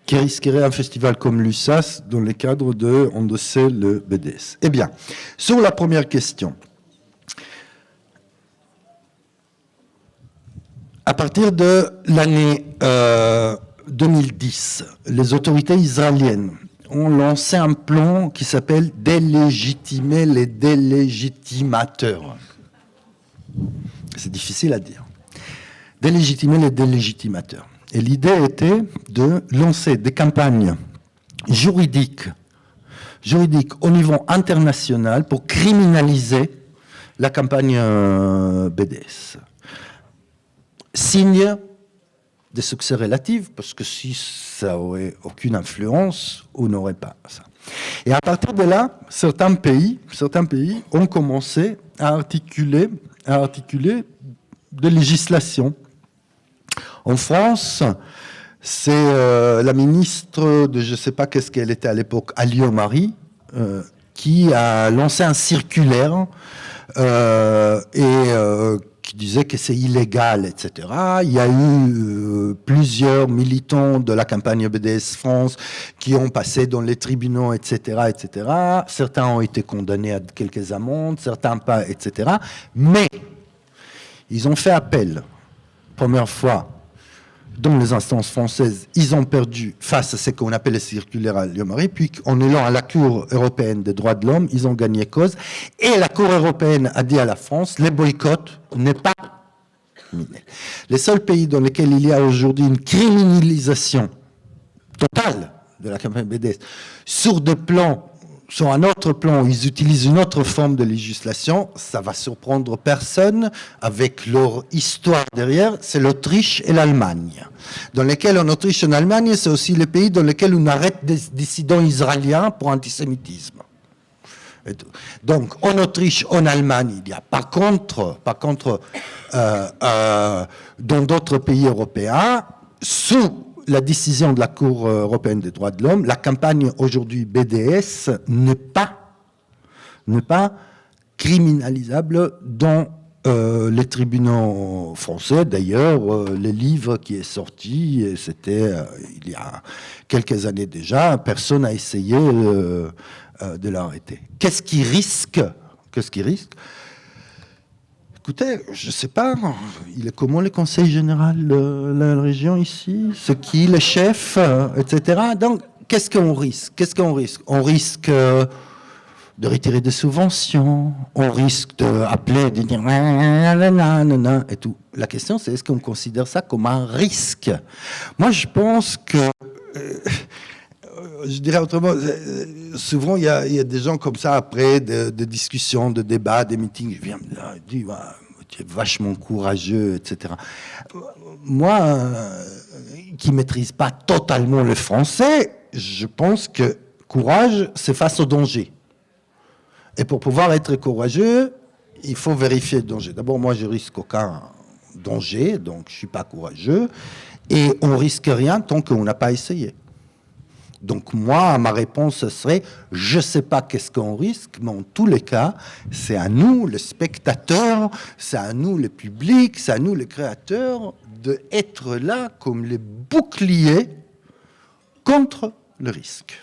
qui risquerait un festival comme l'USAS dans le cadre de endosser le BDS? Eh bien, sur la première question, à partir de l'année 2010, les autorités israéliennes ont lancé un plan qui s'appelle « Délégitimer les délégitimateurs ». C'est difficile à dire. Délégitimer les délégitimateurs. Et l'idée était de lancer des campagnes juridiques au niveau international pour criminaliser la campagne BDS. Signe des succès relatifs, parce que si ça n'aurait aucune influence, on n'aurait pas ça. Et à partir de là, certains pays ont commencé à articuler des législations. En France, c'est la ministre de je ne sais pas qu'est-ce qu'elle était à l'époque, Alliot-Marie, qui a lancé un circulaire qui disait que c'est illégal, etc. Il y a eu plusieurs militants de la campagne BDS France qui ont passé dans les tribunaux, etc., etc. Certains ont été condamnés à quelques amendes, certains pas, etc. Mais ils ont fait appel, première fois, dans les instances françaises, ils ont perdu face à ce qu'on appelle le circulaire à Alliot-Marie, puis en allant à la Cour européenne des droits de l'homme, ils ont gagné cause. Et la Cour européenne a dit à la France, les boycotts n'est pas criminel. Les seuls pays dans lesquels il y a aujourd'hui une criminalisation totale de la campagne BDS, sur un autre plan, ils utilisent une autre forme de législation, ça va surprendre personne, avec leur histoire derrière, c'est l'Autriche et l'Allemagne. Dans lesquels, en Autriche et en Allemagne, c'est aussi les pays dans lesquels on arrête des dissidents israéliens pour antisémitisme. Donc, en Autriche, en Allemagne, il y a par contre, dans d'autres pays européens, sous la décision de la Cour européenne des droits de l'homme, la campagne aujourd'hui BDS n'est pas criminalisable dans les tribunaux français. D'ailleurs, le livre qui est sorti, c'était il y a quelques années déjà, personne n'a essayé de l'arrêter. Qu'est-ce qui risque? Écoutez, je ne sais pas, il est comment le conseil général de la région ici? C'est qui, le chef, etc. Donc, qu'est-ce qu'on risque? On risque de retirer des subventions, on risque d'appeler, de dire et tout. La question, c'est est-ce qu'on considère ça comme un risque? Moi, je pense que... je dirais autrement, souvent il y a des gens comme ça après, de discussions, de débats, des meetings, je viens me dire, tu es vachement courageux, etc. Moi, qui ne maîtrise pas totalement le français, je pense que courage, c'est face au danger. Et pour pouvoir être courageux, il faut vérifier le danger. D'abord, moi, je risque aucun danger, donc je ne suis pas courageux, et on ne risque rien tant qu'on n'a pas essayé. Donc moi, ma réponse serait, je ne sais pas qu'est-ce qu'on risque, mais en tous les cas, c'est à nous, les spectateurs, c'est à nous, le public, c'est à nous, les créateurs, d'être là comme les boucliers contre le risque.